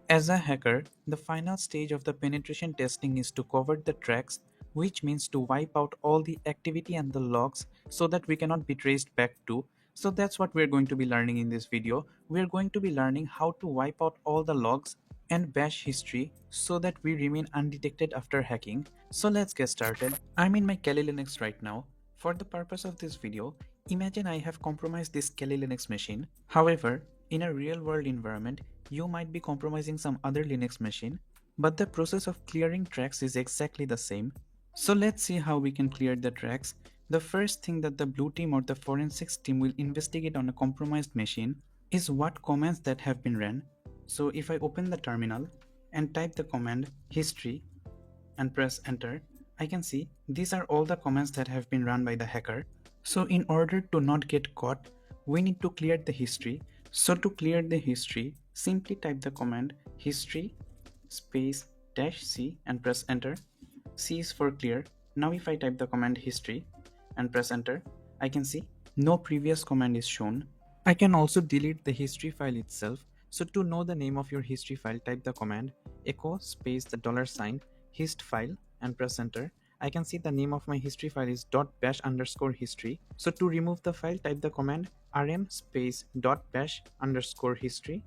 As a hacker, the final stage of the penetration testing is to cover the tracks, which means to wipe out all the activity and the logs so that we cannot be traced back to. So that's what we're going to be learning in this video. We're going to be learning how to wipe out all the logs and bash history so that we remain undetected after hacking. So let's get started. I'm in my Kali Linux right now. For the purpose of this video, imagine I have compromised this Kali Linux machine. However, in a real world environment, you might be compromising some other Linux machine, but the process of clearing tracks is exactly the same. So let's see how we can clear the tracks. The first thing that the blue team or the forensics team will investigate on a compromised machine is what commands that have been ran. So if I open the terminal and type the command history and press enter, I can see these are all the commands that have been run by the hacker. So in order to not get caught, we need to clear the history. So to clear the history, simply type the command history space -c and press enter. C is for clear. Now if I type the command history and press enter, I can see no previous command is shown. I can also delete the history file itself. So to know the name of your history file, type the command echo space the $sign hist file and press enter. I can see the name of my history file is .bash_history. So to remove the file, type the command rm space .bash_history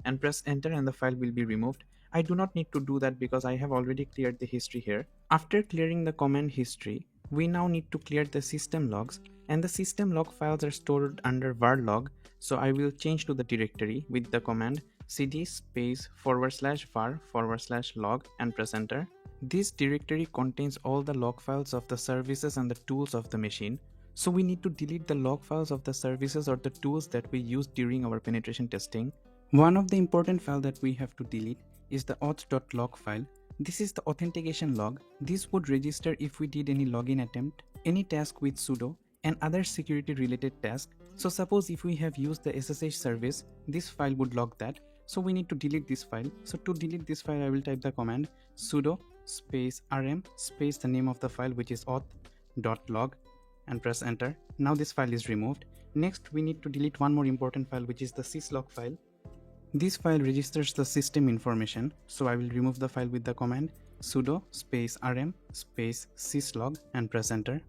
and press enter and the file will be removed. I do not need to do that because I have already cleared the history here. After clearing the command history, we now need to clear the system logs, and the system log files are stored under var log. So I will change to the directory with the command cd space /var/log and press enter. This directory contains all the log files of the services and the tools of the machine. So we need to delete the log files of the services or the tools that we used during our penetration testing. One of the important files that we have to delete is the auth.log file. This is the authentication log. This would register if we did any login attempt, any task with sudo, and other security related tasks. So suppose if we have used the SSH service, this file would log that. So we need to delete this file. So to delete this file, I will type the command sudo space rm space the name of the file, which is auth.log, and press enter. Now this file is removed. Next, we need to delete one more important file, which is the syslog file. This file registers the system information, so I will remove the file with the command sudo space rm space syslog and press enter.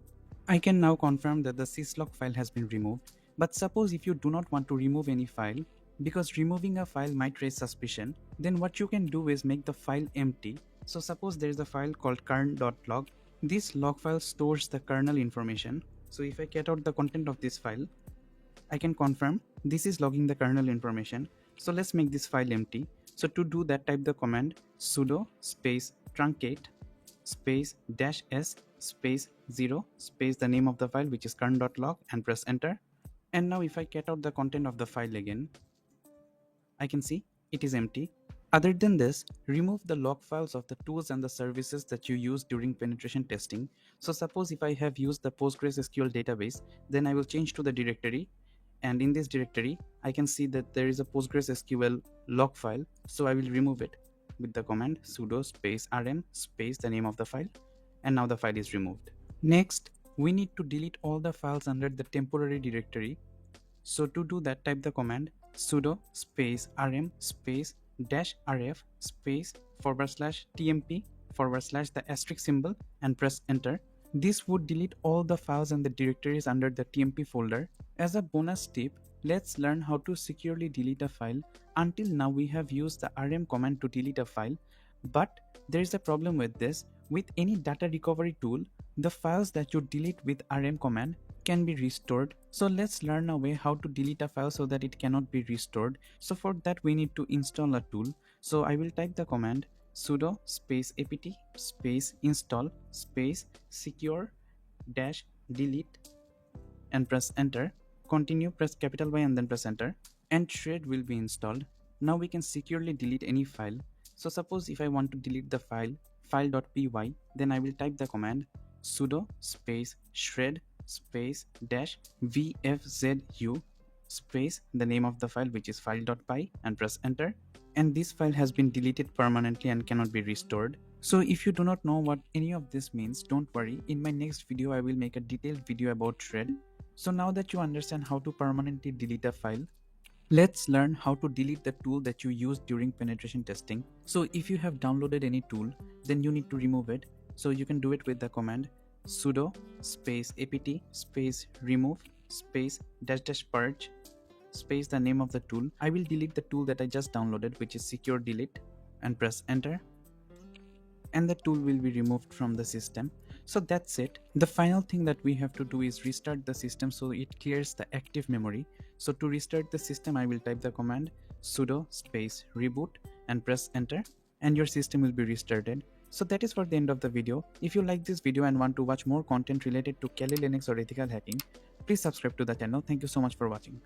I can now confirm that the syslog file has been removed, but suppose if you do not want to remove any file, because removing a file might raise suspicion, then what you can do is make the file empty. So suppose there is a file called kern.log. This log file stores the kernel information. So if I get out the content of this file, I can confirm this is logging the kernel information. So let's make this file empty. So to do that, type the command sudo space truncate space -s space 0 space the name of the file, which is kern.log, and press enter. And now if I get out the content of the file again, I can see it is empty. Other than this, remove the log files of the tools and the services that you use during penetration testing. So suppose if I have used the PostgreSQL database, then I will change to the directory, and in this directory I can see that there is a PostgreSQL log file. So I will remove it with the command sudo space rm space the name of the file, and now the file is removed. Next, we need to delete all the files under the temporary directory. So to do that, type the command sudo space rm space -rf space /tmp / the asterisk symbol and press enter. This would delete all the files and the directories under the tmp folder. As a bonus tip, let's learn how to securely delete a file. Until now we have used the rm command to delete a file, but there is a problem with this. With any data recovery tool, the files that you delete with rm command can be restored. So let's learn a way how to delete a file so that it cannot be restored. So for that we need to install a tool. So I will type the command sudo space apt space install space secure -delete and press enter. Continue, press capital Y and then press enter, and shred will be installed. Now we can securely delete any file. So suppose if I want to delete the file.py, then I will type the command sudo space shred space -vfzu space the name of the file, which is file.py, and press enter, and this file has been deleted permanently and cannot be restored. So if you do not know what any of this means, don't worry. In my next video I will make a detailed video about shred. So now that you understand how to permanently delete a file, Let's learn how to delete the tool that you used during penetration testing. So if you have downloaded any tool, then you need to remove it. So you can do it with the command sudo space apt space remove space dash dash purge space the name of the tool. I will delete the tool that I just downloaded, which is secure delete, and press enter, and the tool will be removed from the system. So that's it. The final thing that we have to do is restart the system so it clears the active memory. So to restart the system, I will type the command sudo space reboot and press enter, and your system will be restarted. So that is for the end of the video. If you like this video and want to watch more content related to Kali Linux or ethical hacking, please subscribe to the channel. Thank you so much for watching.